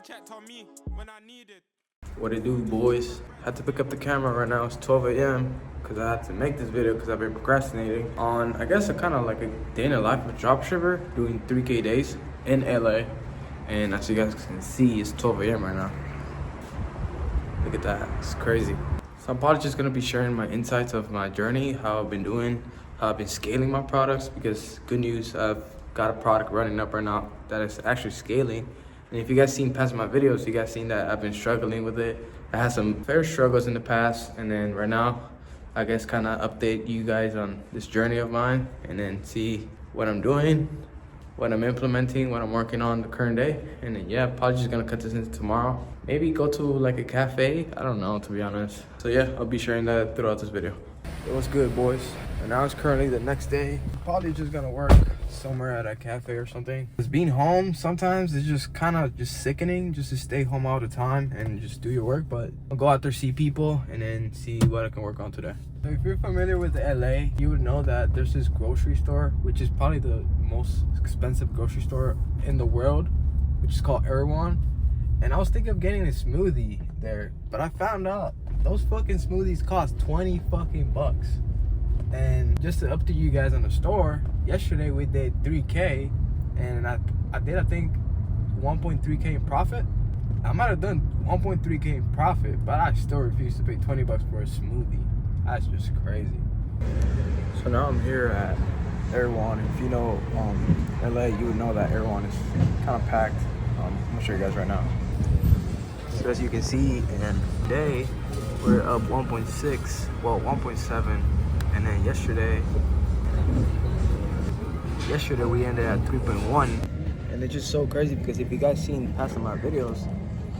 checked on me when I needed. What it do, boys? Had to pick up the camera right now. It's 12 a.m. because I had to make this video because I've been procrastinating on, I guess, a kind of like a day in the life of a dropshipper doing 3K days in LA. And as you guys can see, it's 12 a.m. right now. Look at that, it's crazy. So I'm probably just gonna be sharing my insights of my journey, how I've been doing, how I've been scaling my products, because good news, I've got a product running up right now that is actually scaling. And if you guys seen past my videos, you guys seen that I've been struggling with it. I had some fair struggles in the past, and then right now, I guess kind of update you guys on this journey of mine, and then see what I'm doing, what I'm implementing, what I'm working on the current day. And then yeah, probably just gonna cut this into tomorrow. Maybe go to like a cafe, I don't know, to be honest. So yeah, I'll be sharing that throughout this video. It was good, boys. And now it's currently the next day. Probably just gonna work somewhere at a cafe or something. Because being home sometimes is just kind of just sickening, just to stay home all the time and just do your work. But I'll go out there, see people, and then see what I can work on today. So if you're familiar with LA, you would know that there's this grocery store, which is probably the most expensive grocery store in the world, which is called Erewhon. And I was thinking of getting a smoothie there, but I found out those fucking smoothies cost 20 fucking bucks. And just to update you guys on the store, yesterday we did 3K, and I did, I think, 1.3K in profit. I might have done 1.3K in profit, but I still refuse to pay 20 bucks for a smoothie. That's just crazy. So now I'm here at Erewhon. If you know LA, you would know that Erewhon is kind of packed. I'm gonna show you guys right now. So as you can see, and today we're up 1.6, well 1.7, and then yesterday we ended at 3.1. And it's just so crazy because if you guys seen past of my videos,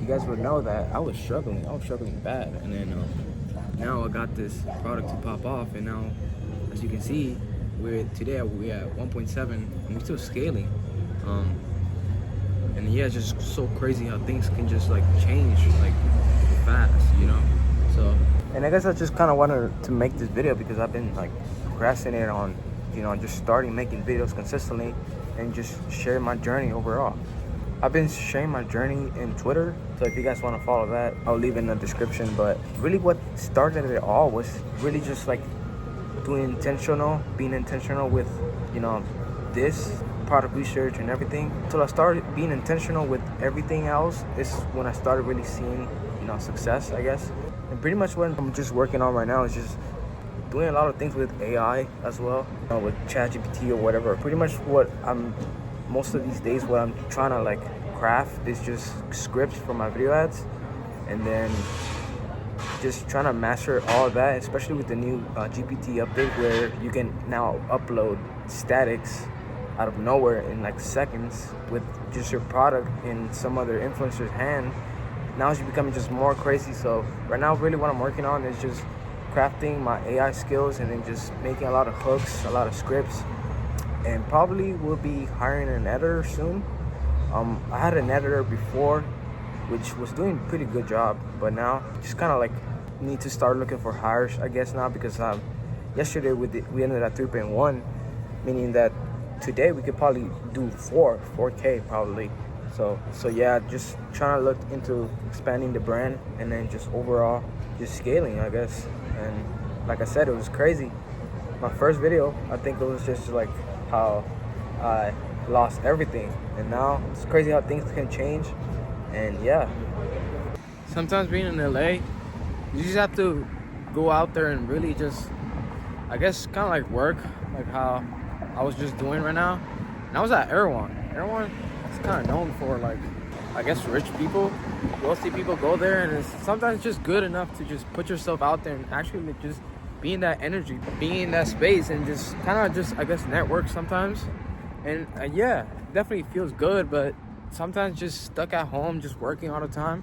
you guys would know that I was struggling bad. And then now I got this product to pop off, and now as you can see, today we're at 1.7 and we're still scaling. And yeah, it's just so crazy how things can just like change like fast, you know. So, and I guess I just kind of wanted to make this video because I've been like procrastinating on, you know, just starting making videos consistently and just sharing my journey overall. I've been sharing my journey in Twitter, so if you guys want to follow that, I'll leave it in the description. But really what started it all was really just like being intentional with, you know, this product research and everything. Until I started being intentional with everything else is when I started really seeing, you know, success, I guess. And pretty much what I'm just working on right now is just doing a lot of things with AI as well, you know, with ChatGPT or whatever. Pretty much what I'm, most of these days, what I'm trying to like craft is just scripts for my video ads, and then just trying to master all of that, especially with the new GPT update where you can now upload statics out of nowhere in like seconds with just your product in some other influencer's hand. Now it's becoming just more crazy. So right now really what I'm working on is just crafting my AI skills and then just making a lot of hooks, a lot of scripts, and probably will be hiring an editor soon. I had an editor before which was doing a pretty good job, but now just kind of like need to start looking for hires, I guess, now, because yesterday we ended at 3.1, meaning that today we could probably do 4K probably. So yeah, just trying to look into expanding the brand and then just overall just scaling, I guess. And like I said, it was crazy. My first video, I think it was just like how I lost everything, and now it's crazy how things can change. And yeah, sometimes being in LA, you just have to go out there and really just, I guess, kind of like work, like how I was just doing right now. And I was at Erewhon. Erewhon is kind of known for, like, I guess, rich people. Wealthy people go there, and it's sometimes just good enough to just put yourself out there and actually just be in that energy, be in that space, and just kind of just, I guess, network sometimes. And yeah, definitely feels good, but sometimes just stuck at home, just working all the time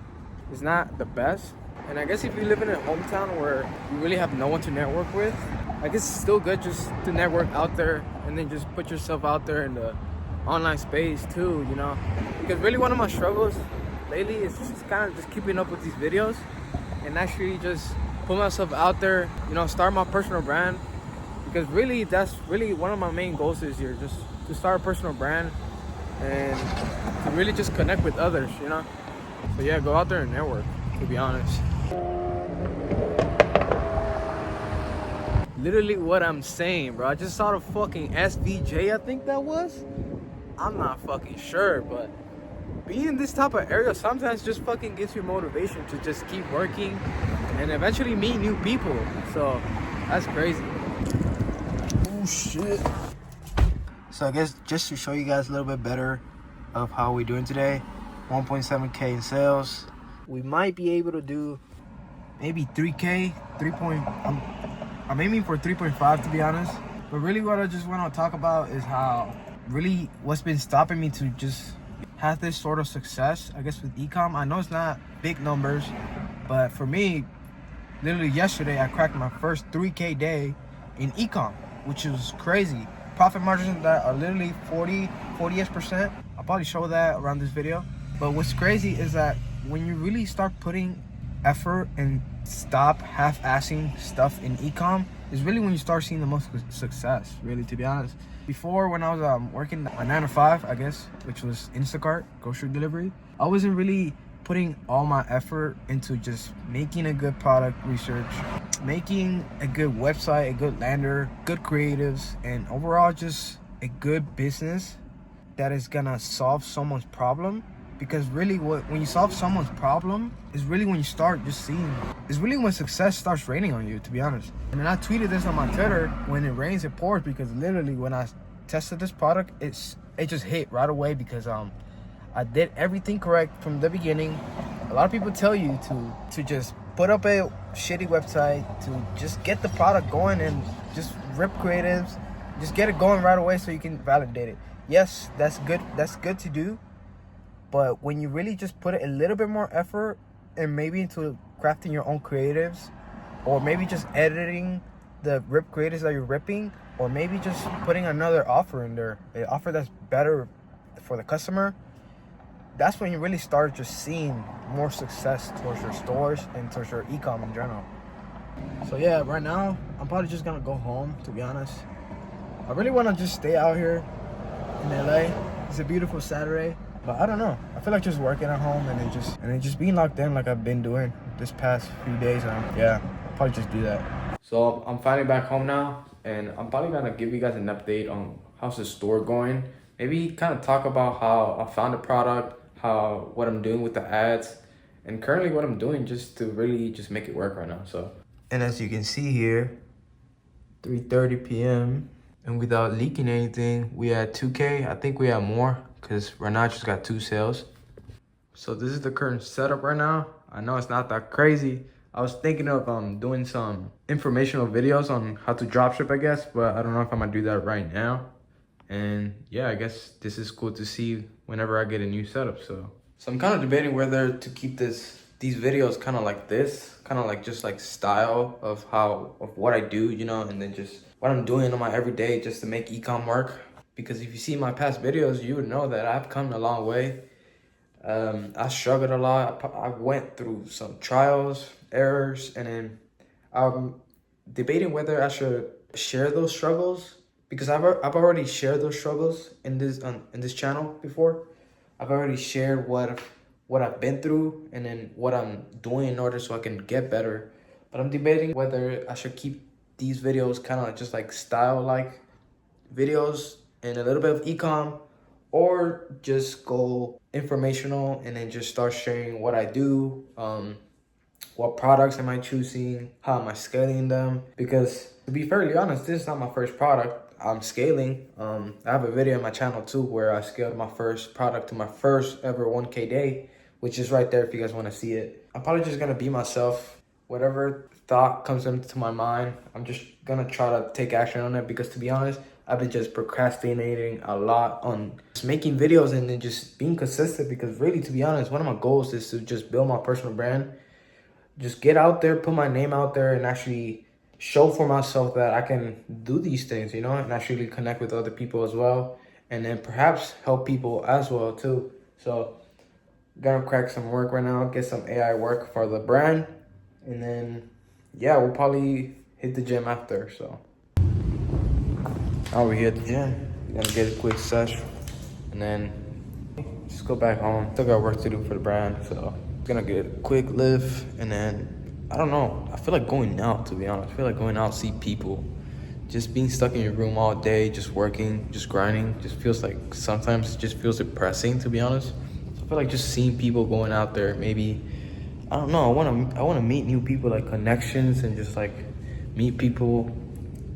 is not the best. And I guess if you live in a hometown where you really have no one to network with, I guess it's still good just to network out there and then just put yourself out there in the online space too, you know. Because really one of my struggles lately is just kind of just keeping up with these videos and actually just put myself out there, you know, start my personal brand. Because really, that's really one of my main goals this year, just to start a personal brand and to really just connect with others, you know. So yeah, go out there and network, to be honest. Literally what I'm saying, bro. I just saw the fucking SVJ, I think that was. I'm not fucking sure, but being in this type of area sometimes just fucking gives you motivation to just keep working and eventually meet new people. So that's crazy. Oh shit. So I guess just to show you guys a little bit better of how we're doing today, 1.7K in sales. We might be able to do maybe 3K, I'm aiming for 3.5 to be honest. But really what I just want to talk about is how really what's been stopping me to just have this sort of success, I guess, with ecom. I know it's not big numbers, but for me, literally yesterday I cracked my first 3K day in ecom, which is crazy. Profit margins that are literally 40-ish%. I'll probably show that around this video. But what's crazy is that when you really start putting effort and stop half-assing stuff in ecom is really when you start seeing the most success, really, to be honest. Before, when I was working a 9 to 5, I guess, which was Instacart, grocery delivery, I wasn't really putting all my effort into just making a good product research, making a good website, a good lander, good creatives, and overall just a good business that is gonna solve someone's problem. Because really when you solve someone's problem is really when you start just seeing, is really when success starts raining on you, to be honest. And then I tweeted this on my Twitter, when it rains it pours, because literally when I tested this product, it just hit right away because I did everything correct from the beginning. A lot of people tell you to just put up a shitty website, to just get the product going and just rip creatives, just get it going right away so you can validate it. Yes, that's good to do. But when you really just put a little bit more effort and maybe into crafting your own creatives, or maybe just editing the rip creatives that you're ripping, or maybe just putting another offer in there, an offer that's better for the customer, that's when you really start just seeing more success towards your stores and towards your e-com in general. So yeah, right now, I'm probably just gonna go home, to be honest. I really wanna just stay out here in LA. It's a beautiful Saturday. But I don't know. I feel like just working at home and then just being locked in like I've been doing this past few days now. Yeah, I'll probably just do that. So I'm finally back home now, and I'm probably gonna give you guys an update on how's the store going. Maybe kind of talk about how I found the product, what I'm doing with the ads, and currently what I'm doing just to really just make it work right now. So, and as you can see here, 3:30 p.m. and without leaking anything, we had 2K. I think we have more, because right now I just got 2 sales. So this is the current setup right now. I know it's not that crazy. I was thinking of doing some informational videos on how to dropship, I guess, but I don't know if I'm gonna do that right now. And yeah, I guess this is cool to see whenever I get a new setup. So I'm kind of debating whether to keep these videos kind of like this, kind of like just like style of what I do, you know, and then just what I'm doing on my everyday just to make ecom work. Because if you see my past videos, you would know that I've come a long way. I struggled a lot. I went through some trials, errors, and then I'm debating whether I should share those struggles, because I've already shared those struggles in this channel before. I've already shared what I've been through and then what I'm doing in order so I can get better. But I'm debating whether I should keep these videos kind of just like style like videos and a little bit of ecom, or just go informational and then just start sharing what I do, what products am I choosing, how am I scaling them. Because to be fairly honest, this is not my first product I'm scaling. I have a video on my channel too where I scaled my first product to my first ever 1K day, which is right there if you guys want to see it. I'm probably just gonna be myself. Whatever thought comes into my mind, I'm just gonna try to take action on it, because to be honest, I've been just procrastinating a lot on just making videos and then just being consistent. Because really, to be honest, one of my goals is to just build my personal brand, just get out there, put my name out there, and actually show for myself that I can do these things, you know, and actually connect with other people as well, and then perhaps help people as well too. So gonna crack some work right now, get some AI work for the brand, and then yeah, we'll probably hit the gym after. So now we're here at the gym. We're gonna get a quick sesh and then just go back home. Still got work to do for the brand, so gonna get a quick lift, and then I don't know. I feel like going out, to be honest. I feel like going out, see people. Just being stuck in your room all day, just working, just grinding, just feels like sometimes it just feels depressing, to be honest. So I feel like just seeing people going out there, maybe I don't know. I wanna meet new people, like connections, and just like meet people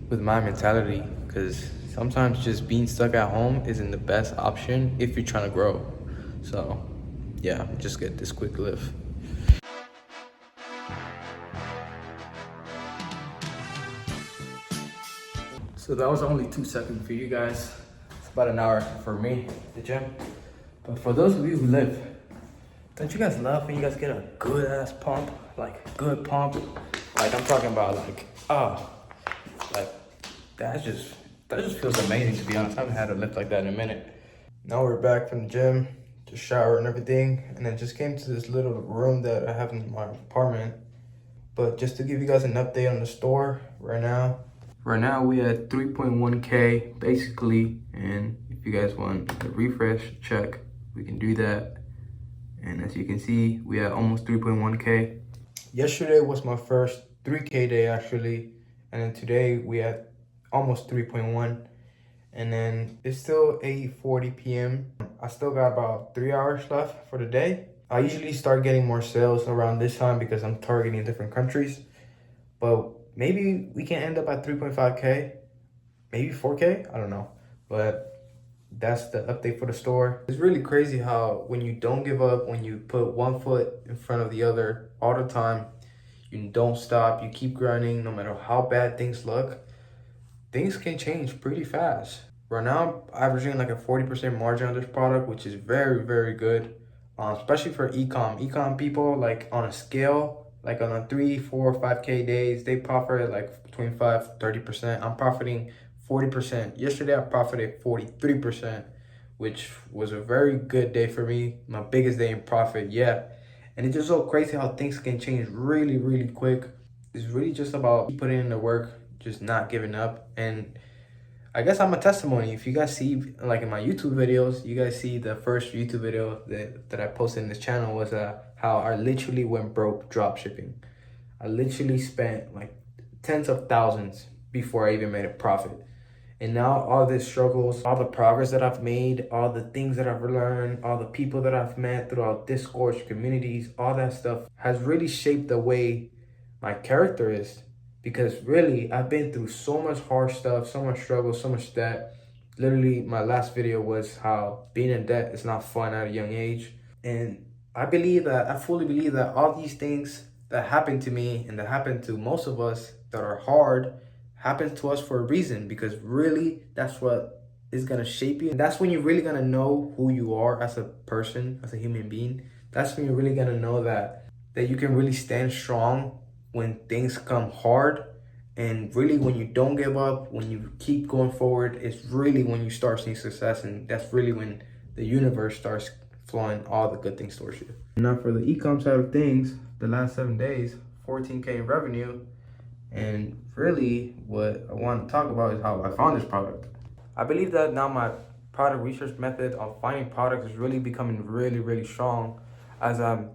with my mentality, because sometimes just being stuck at home isn't the best option if you're trying to grow. So yeah, just get this quick lift. So that was only 2 seconds for you guys. It's about an hour for me at the gym. But for those of you who live, don't you guys love when you guys get a good ass pump? Like good pump? Like I'm talking about like, like that just feels amazing, to be honest. I haven't had a lift like that in a minute. Now we're back from the gym, just showered and everything, and then just came to this little room that I have in my apartment. But just to give you guys an update on the store right now. Right now we at 3.1K basically, and if you guys want a refresh check, we can do that. And as you can see, we at almost 3.1K. Yesterday was my first 3K day actually, and then today we at almost 3.1. And then it's still 8:40 p.m. I still got about 3 hours left for the day. I usually start getting more sales around this time because I'm targeting different countries. But maybe we can end up at 3.5K, maybe 4K, I don't know. But that's the update for the store. It's really crazy how when you don't give up, when you put one foot in front of the other all the time, you don't stop, you keep grinding no matter how bad things look, things can change pretty fast. Right now, I'm averaging like a 40% margin on this product, which is very, very good. Especially for e-com people, like on a scale, like on a 3, 4, 5K days, they profit like between 5-30%. I'm profiting 40%. Yesterday, I profited 43%, which was a very good day for me. My biggest day in profit yet. And it's just so crazy how things can change really, really quick. It's really just about putting in the work, just not giving up. And I guess I'm a testimony. If you guys see, like in my YouTube videos, you guys see the first YouTube video that I posted in this channel was how I literally went broke drop shipping. I literally spent like tens of thousands before I even made a profit. And now all these struggles, all the progress that I've made, all the things that I've learned, all the people that I've met throughout Discord communities, all that stuff has really shaped the way my character is. Because really, I've been through so much hard stuff, so much struggle, so much debt. Literally, my last video was how being in debt is not fun at a young age. And I fully believe that all these things that happened to me and that happened to most of us that are hard happened to us for a reason. Because really, that's what is gonna shape you. And that's when you're really gonna know who you are as a person, as a human being. That's when you're really gonna know that you can really stand strong when things come hard. And really when you don't give up, when you keep going forward, it's really when you start seeing success. And that's really when the universe starts flowing all the good things towards you. Now for the e-com side of things, the last 7 days, 14K in revenue. And really what I want to talk about is how I found this product. I believe that now my product research method of finding products is really becoming really, really strong as I'm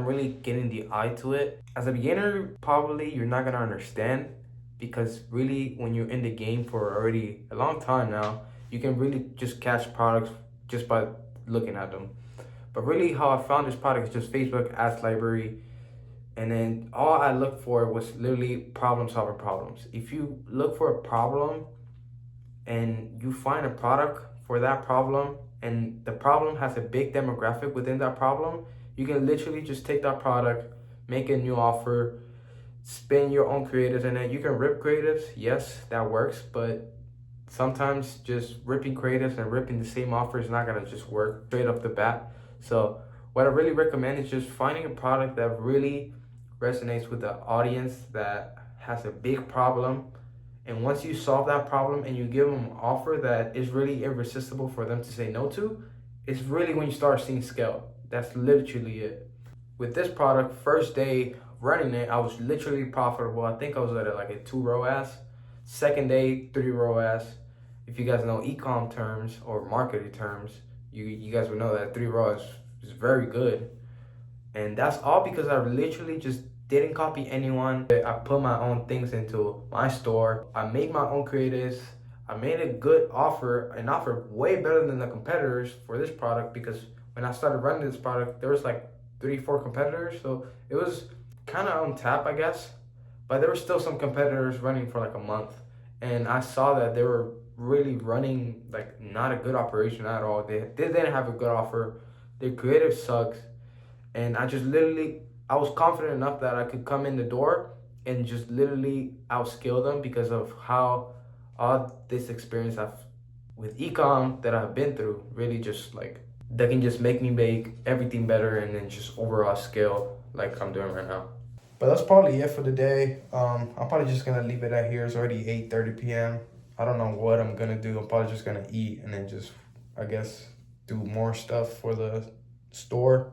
really getting the eye to it. As a beginner, probably you're not gonna understand, because really when you're in the game for already a long time now, you can really just catch products just by looking at them. But really how I found this product is just Facebook ads library. And then all I looked for was literally solving problems. If you look for a problem and you find a product for that problem, and the problem has a big demographic within that problem, you can literally just take that product, make a new offer, spin your own creatives, and then you can rip creatives. Yes, that works, but sometimes just ripping creatives and ripping the same offer is not gonna just work straight off the bat. So what I really recommend is just finding a product that really resonates with the audience, that has a big problem. And once you solve that problem and you give them an offer that is really irresistible for them to say no to, it's really when you start seeing scale. That's literally it. With this product, first day running it, I was literally profitable. I think I was at like a 2 ROAS. Second day, 3 ROAS. If you guys know e-com terms or marketing terms, you guys would know that 3 Raw is very good. And that's all because I literally just didn't copy anyone. I put my own things into my store. I made my own creatives. I made a good offer, an offer way better than the competitors for this product, because when I started running this product, there was like 3-4 competitors. So it was kind of on tap, I guess. But there were still some competitors running for like a month. And I saw that they were really running like not a good operation at all. They didn't have a good offer. Their creative sucks. And I just literally, I was confident enough that I could come in the door and just literally outskill them because of how all this experience with ecom that I've been through, really just like, that can just make me make everything better and then just overall scale like I'm doing right now. But that's probably it for the day. I'm probably just gonna leave it at here. It's already 8:30 p.m. I don't know what I'm gonna do. I'm probably just gonna eat and then just, I guess, do more stuff for the store.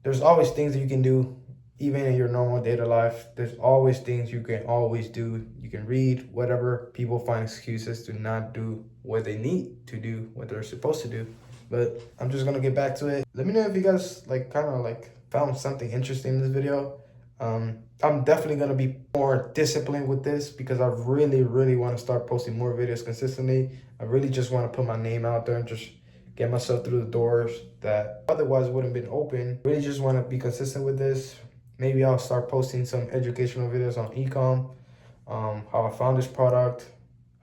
There's always things that you can do, even in your normal day-to life. There's always things you can always do. You can read, whatever. People find excuses to not do what they need to do, what they're supposed to do. But I'm just gonna get back to it. Let me know if you guys like kind of like found something interesting in this video. I'm definitely gonna be more disciplined with this because I really want to start posting more videos consistently. I really just want to put my name out there and just get myself through the doors that otherwise wouldn't have been open. Really just want to be consistent with this. Maybe I'll start posting some educational videos on ecom, how I found this product,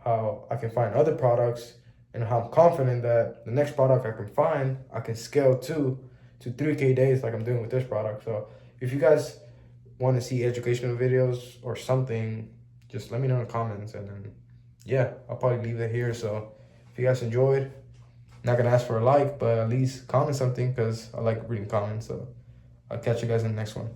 how I can find other products, and how I'm confident that the next product I can find, I can scale to 3K days like I'm doing with this product. So if you guys want to see educational videos or something, just let me know in the comments, and then yeah, I'll probably leave it here. So if you guys enjoyed, not gonna ask for a like, but at least comment something because I like reading comments. So I'll catch you guys in the next one.